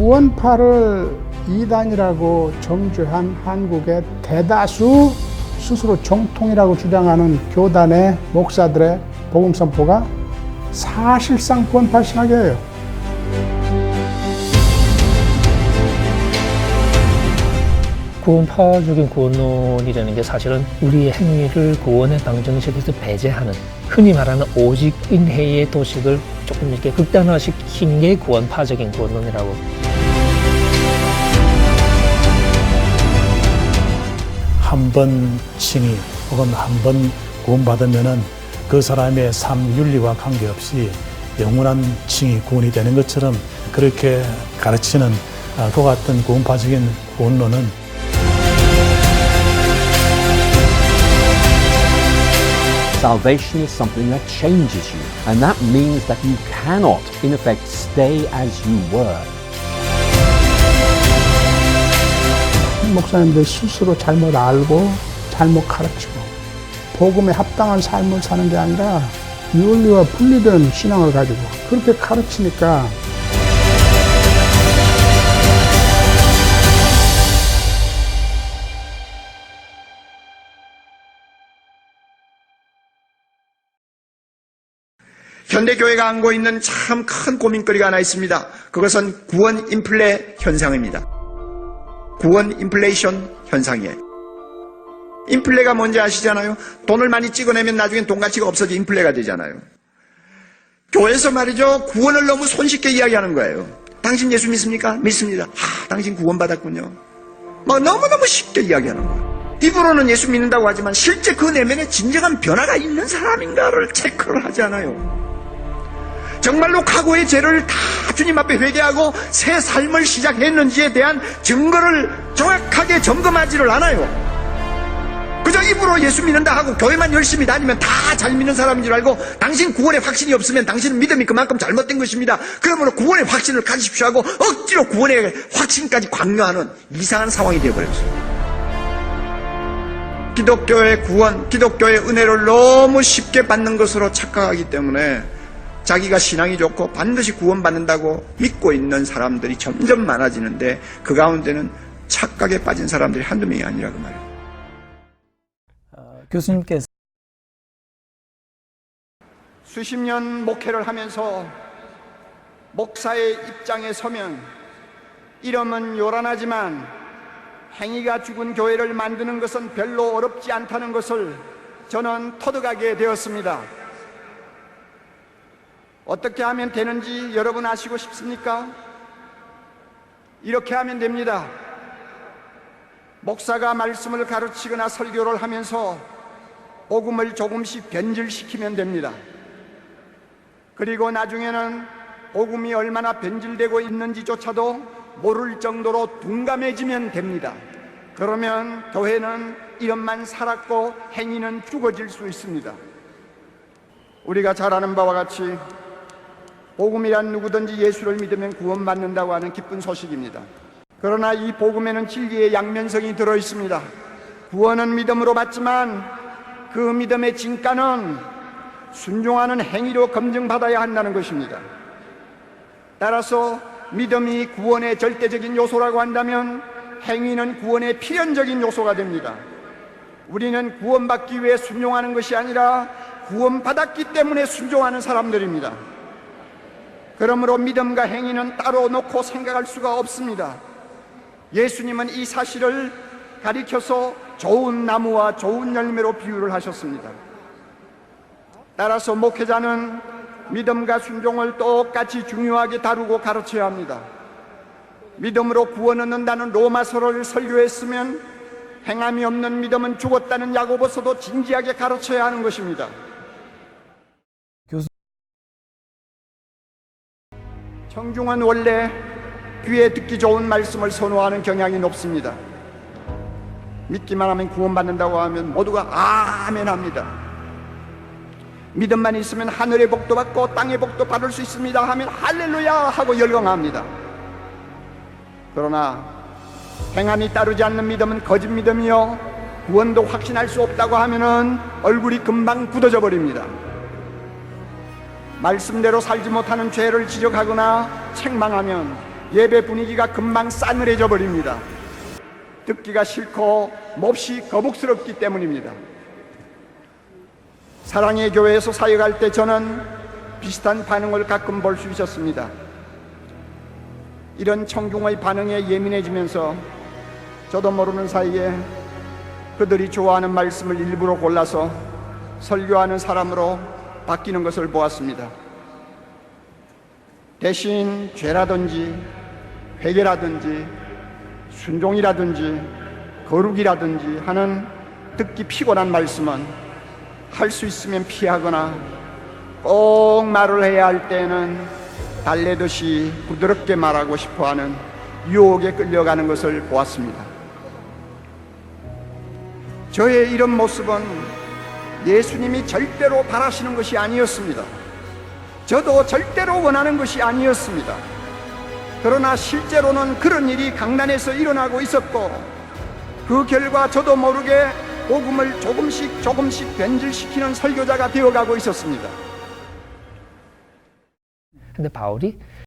구원파를 이단이라고 정죄한 한국의 대다수 스스로 정통이라고 주장하는 교단의 목사들의 복음 선포가 사실상 구원파 신학이에요. 구원파적인 구원론이라는 게 사실은 우리의 행위를 구원의 방정식에서 배제하는, 흔히 말하는 오직인해의 도식을 조금 이렇게 극단화시킨 게 구원파적인 구원론이라고. 한 번 칭의 혹은 한 번 구원받으면은 그 사람의 삶 윤리와 관계없이 영원한 칭의 구원이 되는 것처럼 그렇게 가르치는 그와 같은 구원파적인 구원론은 Salvation is something that changes you, and that means that you cannot, in effect, stay as you were. 목사님들 스스로 잘못 알고 잘못 가르치고 복음에 합당한 삶을 사는 게 아니라 윤리와 분리된 신앙을 가지고 그렇게 가르치니까 현대교회가 안고 있는 참 큰 고민거리가 하나 있습니다. 그것은 구원 인플레 현상입니다. 구원 인플레이션 현상이에요. 인플레가 뭔지 아시잖아요? 돈을 많이 찍어내면 나중엔 돈 가치가 없어져 인플레가 되잖아요. 교회에서 말이죠, 구원을 너무 손쉽게 이야기하는 거예요. 당신 예수 믿습니까? 믿습니다. 당신 구원받았군요. 너무너무 쉽게 이야기하는 거예요. 입으로는 예수 믿는다고 하지만 실제 그 내면에 진정한 변화가 있는 사람인가를 체크를 하지 않아요. 정말로 과거의 죄를 다 주님 앞에 회개하고 새 삶을 시작했는지에 대한 증거를 정확하게 점검하지를 않아요. 그저 입으로 예수 믿는다 하고 교회만 열심히 다니면 다 잘 믿는 사람인 줄 알고 당신 구원의 확신이 없으면 당신은 믿음이 그만큼 잘못된 것입니다. 그러므로 구원의 확신을 가지십시오 하고 억지로 구원의 확신까지 강요하는 이상한 상황이 되어버렸어요. 기독교의 구원, 기독교의 은혜를 너무 쉽게 받는 것으로 착각하기 때문에 자기가 신앙이 좋고 반드시 구원받는다고 믿고 있는 사람들이 점점 많아지는데 그 가운데는 착각에 빠진 사람들이 한두 명이 아니라 그 말이에요. 교수님께서 수십 년 목회를 하면서 목사의 입장에 서면 이름은 요란하지만 행위가 죽은 교회를 만드는 것은 별로 어렵지 않다는 것을 저는 터득하게 되었습니다. 어떻게 하면 되는지 여러분 아시고 싶습니까? 이렇게 하면 됩니다. 목사가 말씀을 가르치거나 설교를 하면서 복음을 조금씩 변질시키면 됩니다. 그리고 나중에는 복음이 얼마나 변질되고 있는지조차도 모를 정도로 둔감해지면 됩니다. 그러면 교회는 이름만 살았고 행위는 죽어질 수 있습니다. 우리가 잘 아는 바와 같이 복음이란 누구든지 예수를 믿으면 구원받는다고 하는 기쁜 소식입니다. 그러나 이 복음에는 진리의 양면성이 들어있습니다. 구원은 믿음으로 받지만 그 믿음의 진가는 순종하는 행위로 검증받아야 한다는 것입니다. 따라서 믿음이 구원의 절대적인 요소라고 한다면 행위는 구원의 필연적인 요소가 됩니다. 우리는 구원받기 위해 순종하는 것이 아니라 구원받았기 때문에 순종하는 사람들입니다. 그러므로 믿음과 행위는 따로 놓고 생각할 수가 없습니다. 예수님은 이 사실을 가리켜서 좋은 나무와 좋은 열매로 비유를 하셨습니다. 따라서 목회자는 믿음과 순종을 똑같이 중요하게 다루고 가르쳐야 합니다. 믿음으로 구원 얻는다는 로마서를 설교했으면 행함이 없는 믿음은 죽었다는 야고보서도 진지하게 가르쳐야 하는 것입니다. 청중은 원래 귀에 듣기 좋은 말씀을 선호하는 경향이 높습니다. 믿기만 하면 구원받는다고 하면 모두가 아멘 합니다. 믿음만 있으면 하늘의 복도 받고 땅의 복도 받을 수 있습니다 하면 할렐루야 하고 열광합니다. 그러나 행함이 따르지 않는 믿음은 거짓 믿음이요 구원도 확신할 수 없다고 하면은 얼굴이 금방 굳어져 버립니다. 말씀대로 살지 못하는 죄를 지적하거나 책망하면 예배 분위기가 금방 싸늘해져 버립니다. 듣기가 싫고 몹시 거북스럽기 때문입니다. 사랑의 교회에서 사역할 때 저는 비슷한 반응을 가끔 볼 수 있었습니다. 이런 청중의 반응에 예민해지면서 저도 모르는 사이에 그들이 좋아하는 말씀을 일부러 골라서 설교하는 사람으로 바뀌는 것을 보았습니다. 대신 죄라든지 회개라든지 순종이라든지 거룩이라든지 하는 듣기 피곤한 말씀은 할 수 있으면 피하거나 꼭 말을 해야 할 때는 달래듯이 부드럽게 말하고 싶어하는 유혹에 끌려가는 것을 보았습니다. 저의 이런 모습은 예수님이 절대로 바라시는 것이 아니었습니다. 저도 절대로 원하는 것이 아니었습니다. 그러나 실제로는 그런 일이 강단에서 일어나고 있었고, 그 결과 저도 모르게 복음을 조금씩 변질시키는 설교자가 되어가고 있었습니다. 근데 바울이